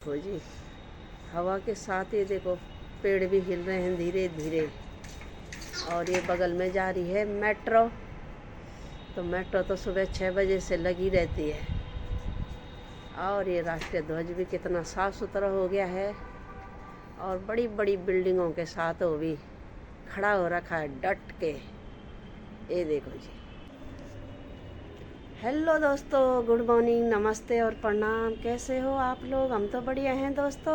देखो जी, हवा के साथ ये देखो पेड़ भी हिल रहे हैं धीरे धीरे। और ये बगल में जा रही है मेट्रो। तो मेट्रो तो सुबह 6 बजे से लगी रहती है। और ये राष्ट्रीय ध्वज भी कितना साफ़ सुथरा हो गया है। और बड़ी बड़ी बिल्डिंगों के साथ वो भी खड़ा हो रखा है डट के। ये देखो जी। हेलो दोस्तों, गुड मॉर्निंग, नमस्ते और प्रणाम। कैसे हो आप लोग? हम तो बढ़िया हैं दोस्तों,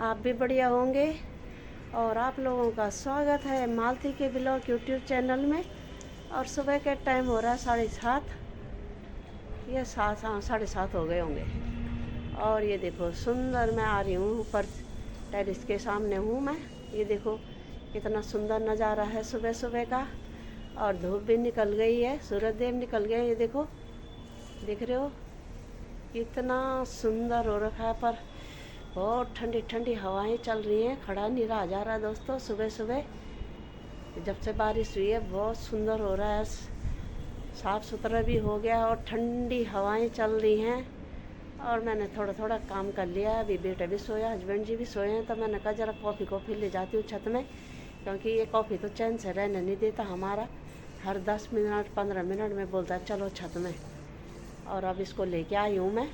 आप भी बढ़िया होंगे। और आप लोगों का स्वागत है मालती के ब्लॉग यूट्यूब चैनल में। और सुबह के टाइम हो रहा है 7:30, ये 7:30 हो गए होंगे। और ये देखो सुंदर, मैं आ रही हूँ ऊपर, टेरिस के सामने हूँ मैं। ये देखो कितना सुंदर नज़ारा है सुबह सुबह का। और धूप भी निकल गई है, सूरज देव निकल गए। ये देखो, देख रहे हो कितना सुंदर हो रखा है। पर बहुत ठंडी ठंडी हवाएं चल रही हैं, खड़ा नहीं रहा जा रहा दोस्तों। सुबह सुबह जब से बारिश हुई है बहुत सुंदर हो रहा है, साफ़ सुथरा भी हो गया और ठंडी हवाएं चल रही हैं। और मैंने थोड़ा थोड़ा काम कर लिया है। अभी बेटा भी सोया, हस्बैंड जी भी सोए हैं। तो मैंने कहा ज़रा कॉफ़ी ले जाती हूँ छत में, क्योंकि ये कॉफ़ी तो चैन से रहने नहीं देता हमारा। हर 10 मिनट 15 मिनट में बोलता है चलो छत में। और अब इसको लेके आई हूँ मैं,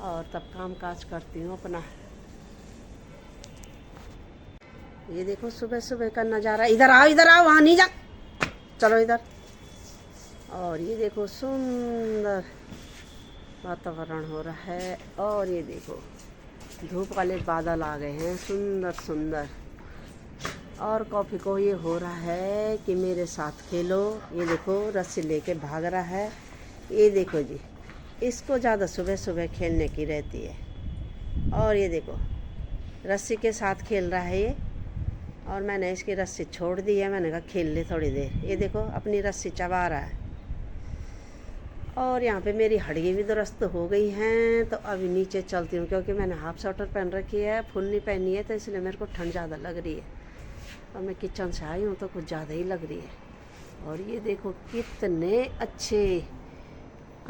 और तब काम काज करती हूँ अपना। ये देखो सुबह सुबह का नज़ारा। इधर आओ, वहाँ नहीं जा, चलो इधर। और ये देखो सुंदर वातावरण हो रहा है। और ये देखो धूप वाले बादल आ गए हैं, सुंदर सुंदर। और कॉफ़ी को ये हो रहा है कि मेरे साथ खेलो। ये देखो रस्सी लेके भाग रहा है। ये देखो जी, इसको ज़्यादा सुबह सुबह खेलने की रहती है। और ये देखो रस्सी के साथ खेल रहा है ये। और मैंने इसकी रस्सी छोड़ दी है, मैंने कहा खेल ले थोड़ी देर। ये देखो अपनी रस्सी चबा रहा है। और यहाँ पे मेरी हड्डियाँ भी दुरुस्त हो गई हैं। तो अभी नीचे चलती हूँ, क्योंकि मैंने हाफ स्वेटर पहन रखी है, फुल नहीं पहनी है, तो इसलिए मेरे को ठंड ज़्यादा लग रही है। और मैं किचन से आई हूँ तो कुछ ज़्यादा ही लग रही है। और ये देखो कितने अच्छे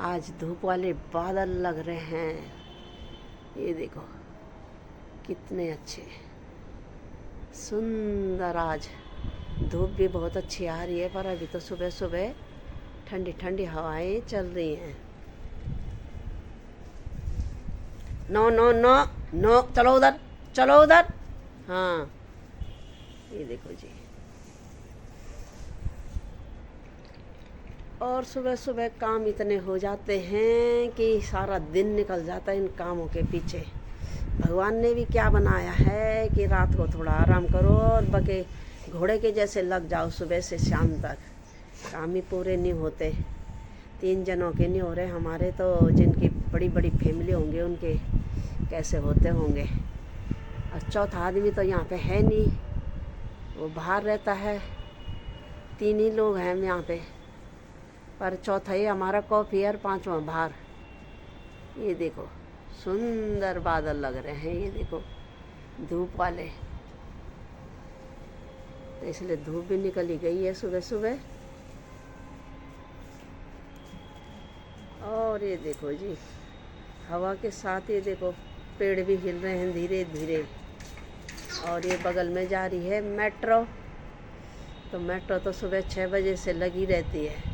आज धूप वाले बादल लग रहे हैं। ये देखो कितने अच्छे सुंदर। आज धूप भी बहुत अच्छी आ रही है, पर अभी तो सुबह सुबह ठंडी ठंडी हवाएं चल रही हैं। नो नो नो नो, चलो उधर, चलो उधर। हाँ, ये देखो जी। और सुबह सुबह काम इतने हो जाते हैं कि सारा दिन निकल जाता है इन कामों के पीछे। भगवान ने भी क्या बनाया है कि रात को थोड़ा आराम करो और बके घोड़े के जैसे लग जाओ सुबह से शाम तक। काम ही पूरे नहीं होते। 3 जनों के नहीं हो रहे हमारे, तो जिनकी बड़ी बड़ी फैमिली होंगे उनके कैसे होते होंगे। और चौथा आदमी तो यहाँ पे है नहीं, वो बाहर रहता है। 3 ही लोग हैं यहाँ पे, पर चौथा ही हमारा कॉफ़ी और 5वां बाहर। ये देखो सुंदर बादल लग रहे हैं, ये देखो धूप वाले। तो इसलिए धूप भी निकल ही गई है सुबह सुबह। और ये देखो जी, हवा के साथ ये देखो पेड़ भी हिल रहे हैं धीरे धीरे। और ये बगल में जा रही है मेट्रो। तो मेट्रो तो सुबह 6 बजे से लगी रहती है।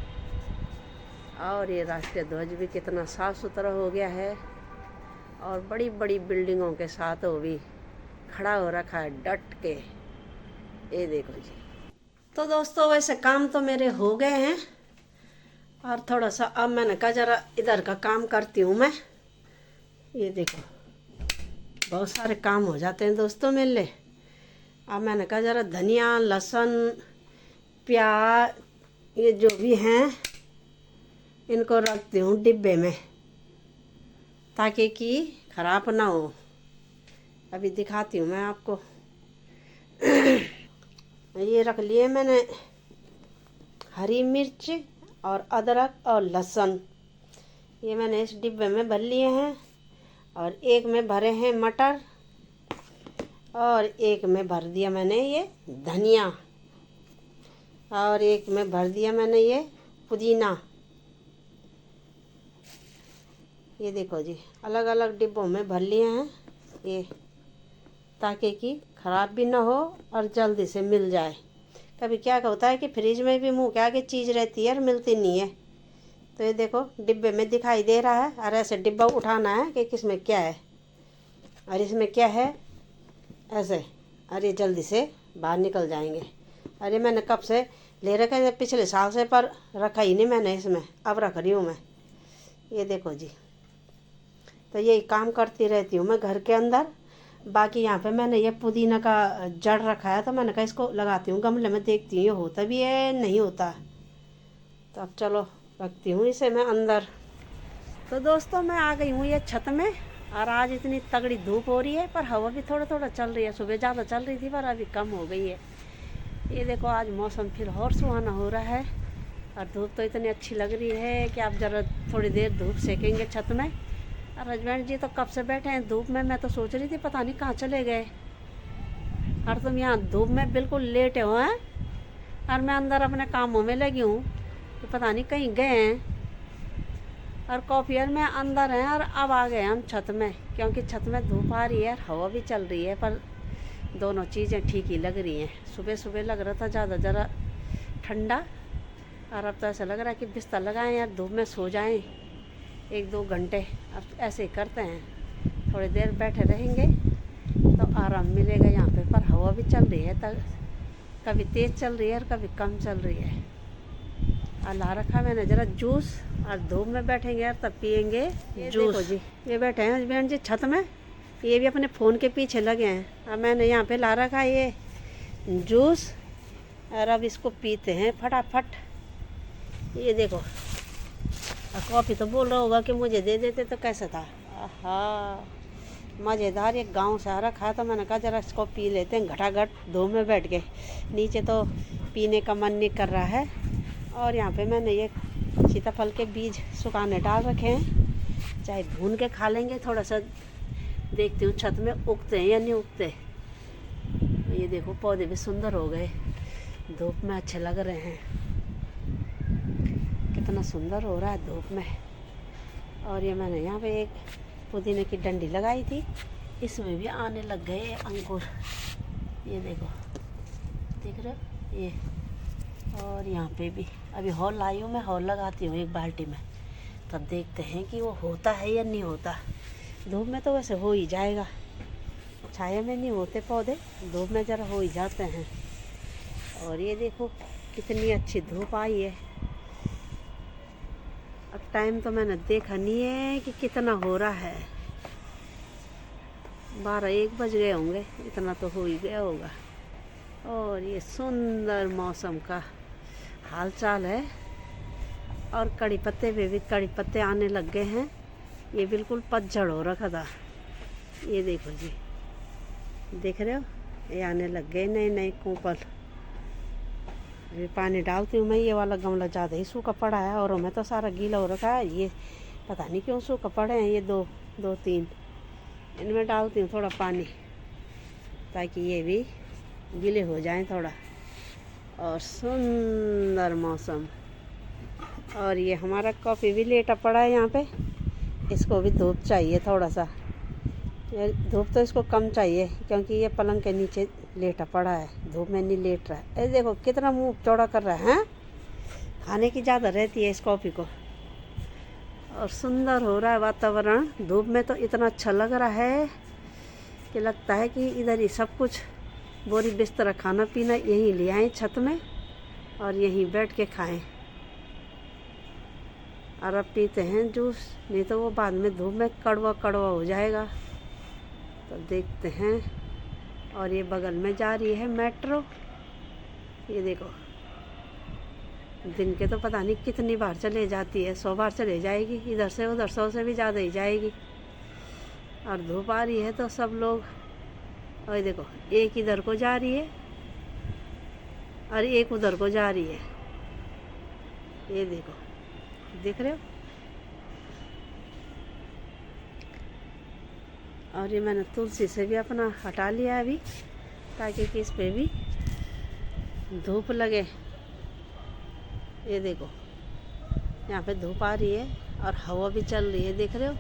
और ये राष्ट्रीय ध्वज भी कितना साफ़ सुथरा हो गया है। और बड़ी बड़ी बिल्डिंगों के साथ वो भी खड़ा हो रखा है डट के। ये देखो जी। तो दोस्तों वैसे काम तो मेरे हो गए हैं, और थोड़ा सा अब मैंने कहा ज़रा इधर का काम करती हूँ मैं। ये देखो बहुत सारे काम हो जाते हैं दोस्तों मेरे लिए। अब मैंने कहा ज़रा धनिया, लहसुन, प्याज, ये जो भी हैं इनको रखती हूँ डिब्बे में, ताकि कि ख़राब ना हो। अभी दिखाती हूँ मैं आपको। ये रख लिए मैंने हरी मिर्च और अदरक और लहसुन, ये मैंने इस डिब्बे में भर लिए हैं। और एक में भरे हैं मटर, और एक में भर दिया मैंने ये धनिया, और एक में भर दिया मैंने ये पुदीना। ये देखो जी, अलग अलग डिब्बों में भर लिए हैं ये, ताकि कि ख़राब भी ना हो और जल्दी से मिल जाए। कभी क्या होता है कि फ्रिज में भी मुंह के आगे चीज़ रहती है और मिलती नहीं है। तो ये देखो डिब्बे में दिखाई दे रहा है, और ऐसे डिब्बा उठाना है कि किसमें क्या है और इसमें क्या है, ऐसे, और ये जल्दी से बाहर निकल जाएंगे। अरे मैंने कब से ले रखा है, पिछले साल से, पर रखा ही नहीं मैंने इसमें, अब रख रही हूँ मैं। ये देखो जी, तो यही काम करती रहती हूँ मैं घर के अंदर। बाकी यहाँ पे मैंने ये पुदीना का जड़ रखा है, तो मैंने कहा इसको लगाती हूँ गमले में, देखती हूँ ये होता भी है नहीं होता। तो अब चलो रखती हूँ इसे मैं अंदर। तो दोस्तों मैं आ गई हूँ ये छत में, और आज इतनी तगड़ी धूप हो रही है, पर हवा भी थोड़ा थोड़ा चल रही है। सुबह ज़्यादा चल रही थी पर अभी कम हो गई है। ये देखो आज मौसम फिर और सुहाना हो रहा है, और धूप तो इतनी अच्छी लग रही है कि आप ज़रा थोड़ी देर धूप सेकेंगे छत में। और हस्बैंड जी तो कब से बैठे हैं धूप में, मैं तो सोच रही थी पता नहीं कहाँ चले गए। और तुम यहाँ धूप में बिल्कुल लेटे हो हैं, और मैं अंदर अपने कामों में लगी हूँ, तो पता नहीं कहीं गए हैं। और कॉफियर में अंदर हैं, और अब आ गए हम छत में, क्योंकि छत में धूप आ रही है और हवा भी चल रही है, पर दोनों चीज़ें ठीक ही लग रही हैं। सुबह सुबह लग रहा था ज़्यादा ज़रा ठंडा, और अब तो ऐसा लग रहा है कि बिस्तर लगाएं यार, धूप में सो जाएं 1-2 घंटे। अब ऐसे ही करते हैं, थोड़ी देर बैठे रहेंगे तो आराम मिलेगा यहाँ पे। पर हवा भी चल रही है, तब कभी तेज़ चल रही है और कभी कम चल रही है। और ला रखा मैंने ज़रा जूस, और धूप में बैठेंगे यार तब पियेंगे जूस जी। ये बैठे हैं हस्बैंड जी छत में, ये भी अपने फ़ोन के पीछे लगे हैं। अब मैंने यहाँ पे ला रखा ये जूस, और अब इसको पीते हैं फटाफट। ये देखो, और कॉफ़ी तो बोल रहा होगा कि मुझे दे देते तो कैसा था। आहा मज़ेदार, एक गांव से आ रखा है, तो मैंने कहा ज़रा इसको पी लेते हैं घटाघट धूप में बैठ के। नीचे तो पीने का मन नहीं कर रहा है। और यहाँ पे मैंने ये सीताफल के बीज सुखाने डाल रखे हैं, चाहे भून के खा लेंगे। थोड़ा सा देखती हूँ छत में उगते हैं या नहीं उगते। ये देखो पौधे भी सुंदर हो गए, धूप में अच्छे लग रहे हैं, कितना सुंदर हो रहा है धूप में। और ये मैंने यहाँ पे एक पुदीने की डंडी लगाई थी, इसमें भी आने लग गए अंकुर। ये देखो, देख रहे हो ये। और यहाँ पे भी अभी हॉल लाई हूँ मैं, हॉल लगाती हूँ एक बाल्टी में, तब देखते हैं कि वो होता है या नहीं होता। धूप में तो वैसे हो ही जाएगा, छाया में नहीं होते पौधे, धूप में ज़रा हो ही जाते हैं। और ये देखो कितनी अच्छी धूप आई है। अब टाइम तो मैंने देखा नहीं है कि कितना हो रहा है, 12-1 बज गए होंगे, इतना तो हो ही गया होगा। और ये सुंदर मौसम का हाल चाल है। और कड़ी पत्ते पे भी कड़ी पत्ते आने लग गए हैं, ये बिल्कुल पतझड़ हो रखा था। ये देखो जी, देख रहे हो, ये आने लग गए नए नए कूपल। अभी पानी डालती हूँ मैं, ये वाला गमला ज़्यादा ही सूखा पड़ा है, और मैं तो सारा गीला हो रखा है। ये पता नहीं क्यों सूखा पड़े हैं, ये 2-3 इनमें डालती हूँ थोड़ा पानी, ताकि ये भी गीले हो जाएं थोड़ा। और सुंदर मौसम। और ये हमारा कॉफ़ी भी लेटा पड़ा है यहाँ पे, इसको भी धूप चाहिए थोड़ा सा। ये धूप तो इसको कम चाहिए, क्योंकि ये पलंग के नीचे लेटा पड़ा है, धूप में नहीं लेट रहा है। अरे देखो कितना मुंह चौड़ा कर रहा है, खाने की ज़्यादा रहती है इस कॉफ़ी को। और सुंदर हो रहा है वातावरण, धूप में तो इतना अच्छा लग रहा है कि लगता है कि इधर ही सब कुछ, बोरी बिस्तर खाना पीना यहीं ले आएँ छत में, और यहीं बैठ के खाएं। और अब पीते हैं जूस, नहीं तो वो बाद में धूप में कड़वा कड़वा हो जाएगा। तो देखते हैं। और ये बगल में जा रही है मेट्रो, ये देखो, दिन के तो पता नहीं कितनी बार चले जाती है, 100 बार चले जाएगी, इधर से उधर 100 से भी ज़्यादा ही जाएगी। और धूप आ रही है तो सब लोग, और देखो एक इधर को जा रही है और एक उधर को जा रही है। ये देखो, देख रहे हो। और ये मैंने तुलसी से भी अपना हटा लिया है अभी, ताकि कि इस पे भी धूप लगे। ये देखो यहाँ पे धूप आ रही है और हवा भी चल रही है, देख रहे हो।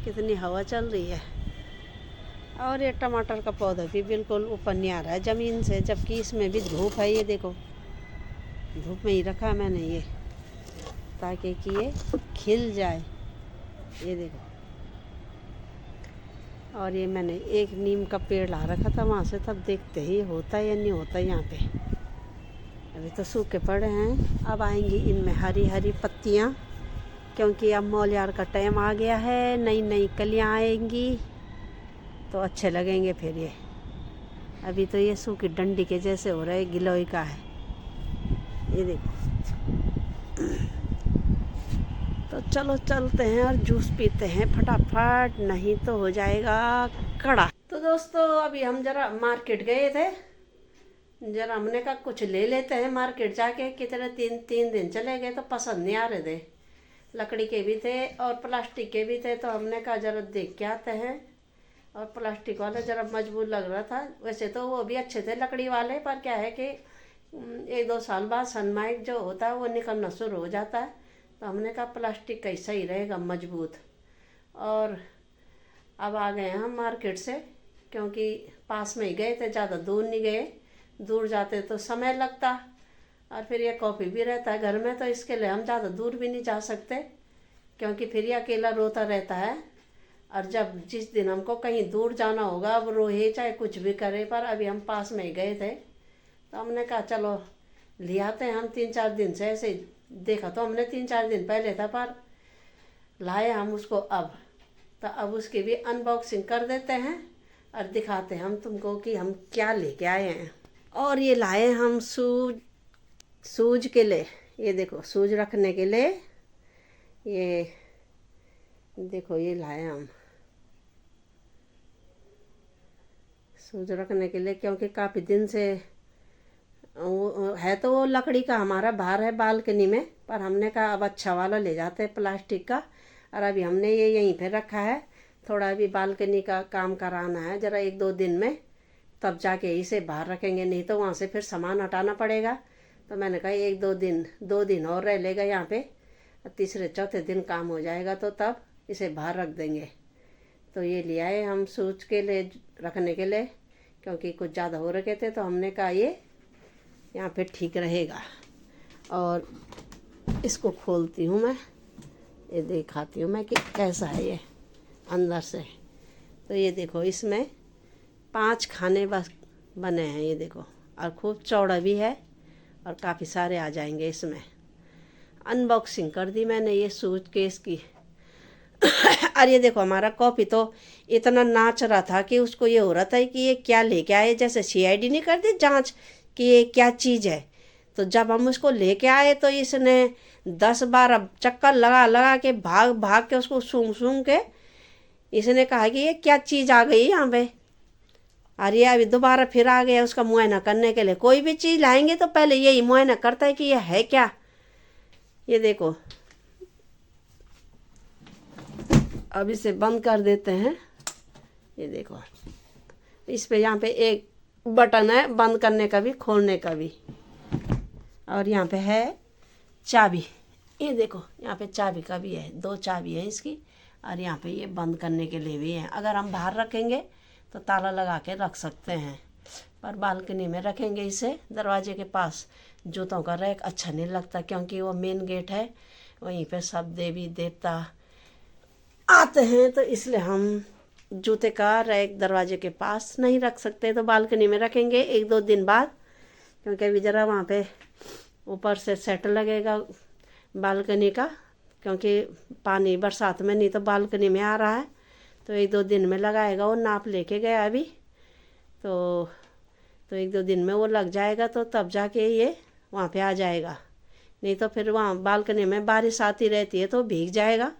कितनी हवा चल रही है। और ये टमाटर का पौधा भी बिल्कुल ऊपर नहीं आ रहा है ज़मीन से, जबकि इसमें भी धूप है। ये देखो धूप में ही रखा मैंने ये, ताकि कि ये खिल जाए। ये देखो, और ये मैंने एक नीम का पेड़ ला रखा था वहाँ से, तब देखते ही होता है या नहीं होता यहाँ पे। अभी तो सूखे पड़े हैं, अब आएंगी इनमें हरी हरी पत्तियाँ, क्योंकि अब मोलियार का टाइम आ गया है। नई नई कलियाँ आएंगी तो अच्छे लगेंगे फिर ये। अभी तो ये सूखी डंडी के जैसे हो रहा है, गिलोय का है। ये देखो, तो चलो चलते हैं और जूस पीते हैं फटाफट, नहीं तो हो जाएगा कड़ा। तो दोस्तों अभी हम जरा मार्केट गए थे, जरा हमने कहा कुछ ले लेते हैं मार्केट जाके। कितने तीन दिन चले गए तो पसंद नहीं आ रहे थे। लकड़ी के भी थे और प्लास्टिक के भी थे, तो हमने कहा जरा देख के आते हैं। और प्लास्टिक वाला ज़रा मजबूत लग रहा था। वैसे तो वो भी अच्छे थे लकड़ी वाले, पर क्या है कि 1-2 साल बाद सनमाइक जो होता है वो निकलना शुरू हो जाता है। तो हमने कहा प्लास्टिक का ही सही रहेगा, मजबूत। और अब आ गए हम मार्केट से, क्योंकि पास में ही गए थे, ज़्यादा दूर नहीं गए। दूर जाते तो समय लगता, और फिर ये कॉफ़ी भी रहता है घर में, तो इसके लिए हम ज़्यादा दूर भी नहीं जा सकते, क्योंकि फिर ये अकेला रोता रहता है। और जब जिस दिन हमको कहीं दूर जाना होगा, अब रोहे चाहे कुछ भी करे, पर अभी हम पास में ही गए थे, तो हमने कहा चलो ले आते हैं। हम 3-4 दिन से ऐसे देखा, तो हमने 3-4 दिन पहले था, पर लाए हम उसको अब। तो अब उसकी भी अनबॉक्सिंग कर देते हैं और दिखाते हैं हम तुमको कि हम क्या लेके आए हैं। और ये लाए हम सूज के लिए, ये देखो सूज रखने के लिए, ये देखो ये लाए हम सूज रखने के लिए, क्योंकि काफ़ी दिन से वो है, तो वो लकड़ी का हमारा बाहर है बालकनी में, पर हमने कहा अब अच्छा वाला ले जाते हैं प्लास्टिक का। और अभी हमने ये यहीं पे रखा है। थोड़ा अभी बालकनी का काम कराना है ज़रा 1-2 दिन में, तब जाके इसे बाहर रखेंगे, नहीं तो वहाँ से फिर सामान हटाना पड़ेगा। तो मैंने कहा 2 दिन और रह लेगा यहाँ पे, तीसरे चौथे दिन काम हो जाएगा, तो तब इसे बाहर रख देंगे। तो ये ले आए हम सूज के लिए रखने के लिए, क्योंकि कुछ ज़्यादा हो रखे थे, तो हमने कहा ये यहाँ पे ठीक रहेगा। और इसको खोलती हूँ मैं, ये दिखाती हूँ मैं कि कैसा है ये अंदर से। तो ये देखो, इसमें 5 खाने बस बने हैं, ये देखो, और खूब चौड़ा भी है, और काफ़ी सारे आ जाएंगे इसमें। अनबॉक्सिंग कर दी मैंने ये सूज केस की। और ये देखो, हमारा कॉफ़ी तो इतना नाच रहा था कि उसको ये हो रहा था कि ये क्या लेके आए, जैसे CID नहीं करती जांच कि ये क्या चीज़ है। तो जब हम उसको लेके आए तो इसने 10-12 चक्कर लगा लगा के भाग भाग के उसको सूंघ के इसने कहा कि ये क्या चीज़ आ गई यहाँ पे। और ये अभी दोबारा फिर आ गया उसका मुआयना करने के लिए। कोई भी चीज़ लाएंगे तो पहले यही मुआयना करता है कि ये है क्या। ये देखो, अब इसे बंद कर देते हैं। ये देखो, इस पे यहाँ पे एक बटन है बंद करने का भी, खोलने का भी, और यहाँ पे है चाबी। ये देखो, यहाँ पे चाबी का भी है, 2 चाबी है इसकी, और यहाँ पे ये बंद करने के लिए भी है। अगर हम बाहर रखेंगे तो ताला लगा के रख सकते हैं, पर बालकनी में रखेंगे इसे दरवाजे के पास। जूतों का रैक अच्छा नहीं लगता, क्योंकि वो मेन गेट है, वहीं पे सब देवी देवता आते हैं, तो इसलिए हम जूते का रैक दरवाजे के पास नहीं रख सकते। तो बालकनी में रखेंगे 1-2 दिन बाद, क्योंकि अभी ज़रा वहाँ पे ऊपर से सेट लगेगा बालकनी का, क्योंकि पानी बरसात में नहीं तो बालकनी में आ रहा है, तो 1-2 दिन में लगाएगा। वो नाप लेके गया अभी, तो 1-2 दिन में वो लग जाएगा, तो तब जाके ये वहाँ पे आ जाएगा। नहीं तो फिर वहाँ बालकनी में बारिश आती रहती है तो भीग जाएगा,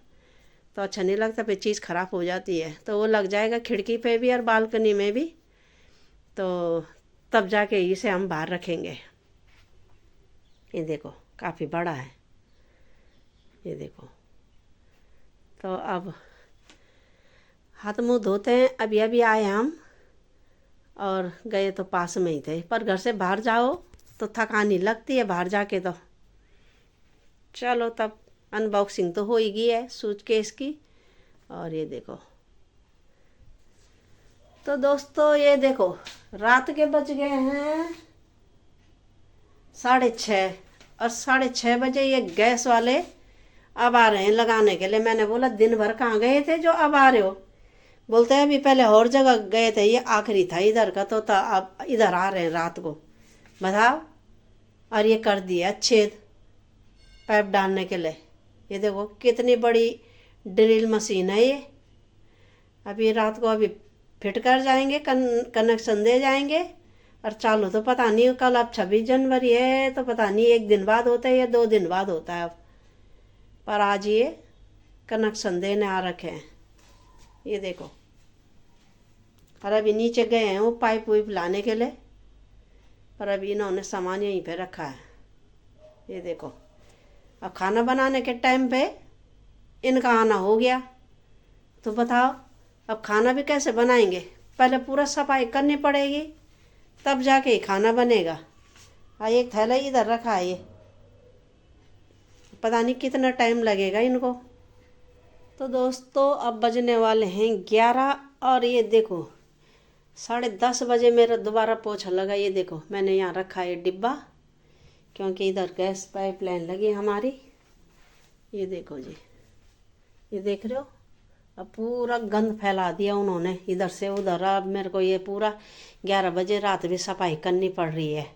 तो अच्छा नहीं लगता, फिर चीज़ ख़राब हो जाती है। तो वो लग जाएगा खिड़की पे भी और बालकनी में भी, तो तब जाके इसे हम बाहर रखेंगे। ये देखो, काफ़ी बड़ा है, ये देखो। तो अब हाथ मुँह धोते हैं। अभी अभी आए हम, और गए तो पास में ही थे, पर घर से बाहर जाओ तो थकानी लगती है बाहर जाके। तो चलो, तब अनबॉक्सिंग तो हो ही गई है सूटकेस की, और ये देखो, तो दोस्तों ये देखो रात के बज गए हैं 6:30 और 6:30 बजे ये गैस वाले अब आ रहे हैं लगाने के लिए। मैंने बोला दिन भर कहाँ गए थे जो अब आ रहे हो? बोलते हैं अभी पहले और जगह गए थे, ये आखिरी था इधर का तो था, अब इधर आ रहे हैं रात को। बताओ। और ये कर दिया छेद पाइप डालने के लिए। ये देखो कितनी बड़ी ड्रिल मशीन है ये। अभी रात को अभी फिट कर जाएंगे, कनेक्शन दे जाएंगे। और चालू तो पता नहीं, कल अब 26 जनवरी है तो पता नहीं 1 दिन बाद होता है या 2 दिन बाद होता है अब, पर आज ये कनेक्शन देने आ रखे हैं। ये देखो, और अभी नीचे गए हैं वो पाइप वाइप लाने के लिए, पर अभी इन्होंने सामान यहीं पे रखा है। ये देखो, अब खाना बनाने के टाइम पे इनका आना हो गया, तो बताओ अब खाना भी कैसे बनाएंगे? पहले पूरा सफाई करनी पड़ेगी तब जाके ही खाना बनेगा। एक थैला इधर रखा है, ये पता नहीं कितना टाइम लगेगा इनको। तो दोस्तों अब बजने वाले हैं 11 और ये देखो 10:30 बजे मेरा दोबारा पोछा लगा। ये देखो मैंने यहाँ रखा है डिब्बा, क्योंकि इधर गैस पाइपलाइन लगी हमारी। ये देखो जी, ये देख रहे हो, अब पूरा गंद फैला दिया उन्होंने इधर से उधर। अब मेरे को ये पूरा 11 बजे रात भी सफाई करनी पड़ रही है,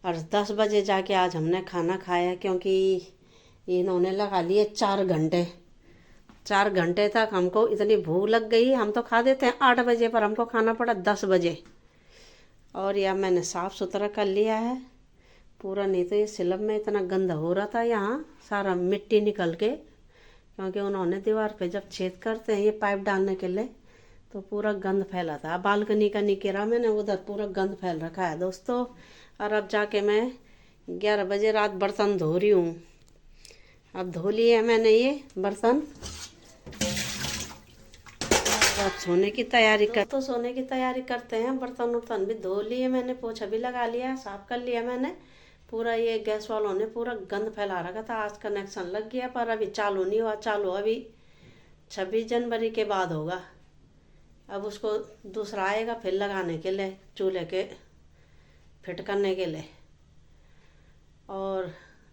और 10 बजे जाके आज हमने खाना खाया, क्योंकि इन्होंने लगा लिए 4 घंटे। 4 घंटे तक हमको इतनी भूख लग गई। हम तो खा देते हैं 8 बजे, पर हमको खाना पड़ा 10 बजे। और यह मैंने साफ़ सुथरा कर लिया है पूरा, नहीं तो ये स्लैब में इतना गंदा हो रहा था यहाँ, सारा मिट्टी निकल के, क्योंकि उन्होंने दीवार पे जब छेद करते हैं ये पाइप डालने के लिए तो पूरा गंद फैला था। बालकनी का निकेरा मैंने उधर पूरा गंद फैल रखा है दोस्तों। और अब जाके मैं 11 बजे रात बर्तन धो रही हूँ। अब धो लिए मैंने ये बर्तन, अब सोने की तैयारी तो सोने की तैयारी करते हैं। बर्तन उर्तन भी धो लिए मैंने, पोछा भी लगा लिया, साफ कर लिया मैंने पूरा। ये गैस वालों ने पूरा गंद फैला रखा था। आज कनेक्शन लग गया पर अभी चालू नहीं हुआ। चालू अभी 26 जनवरी के बाद होगा। अब उसको दूसरा आएगा फिर लगाने के लिए, चूल्हे के फिट करने के लिए। और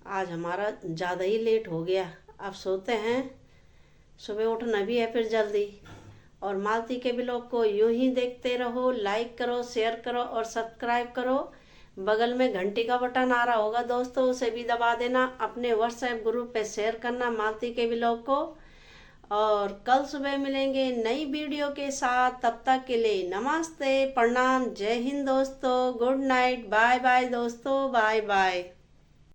आज हमारा ज़्यादा ही लेट हो गया, अब सोते हैं, सुबह उठना भी है फिर जल्दी। और मालती के ब्लॉग को यूं ही देखते रहो, लाइक करो, शेयर करो और सब्सक्राइब करो। बगल में घंटी का बटन आ रहा होगा दोस्तों, उसे भी दबा देना। अपने व्हाट्सएप ग्रुप पे शेयर करना मालती के ब्लॉग को। और कल सुबह मिलेंगे नई वीडियो के साथ, तब तक के लिए नमस्ते, प्रणाम, जय हिंद दोस्तों, गुड नाइट, बाय बाय दोस्तों, बाय बाय।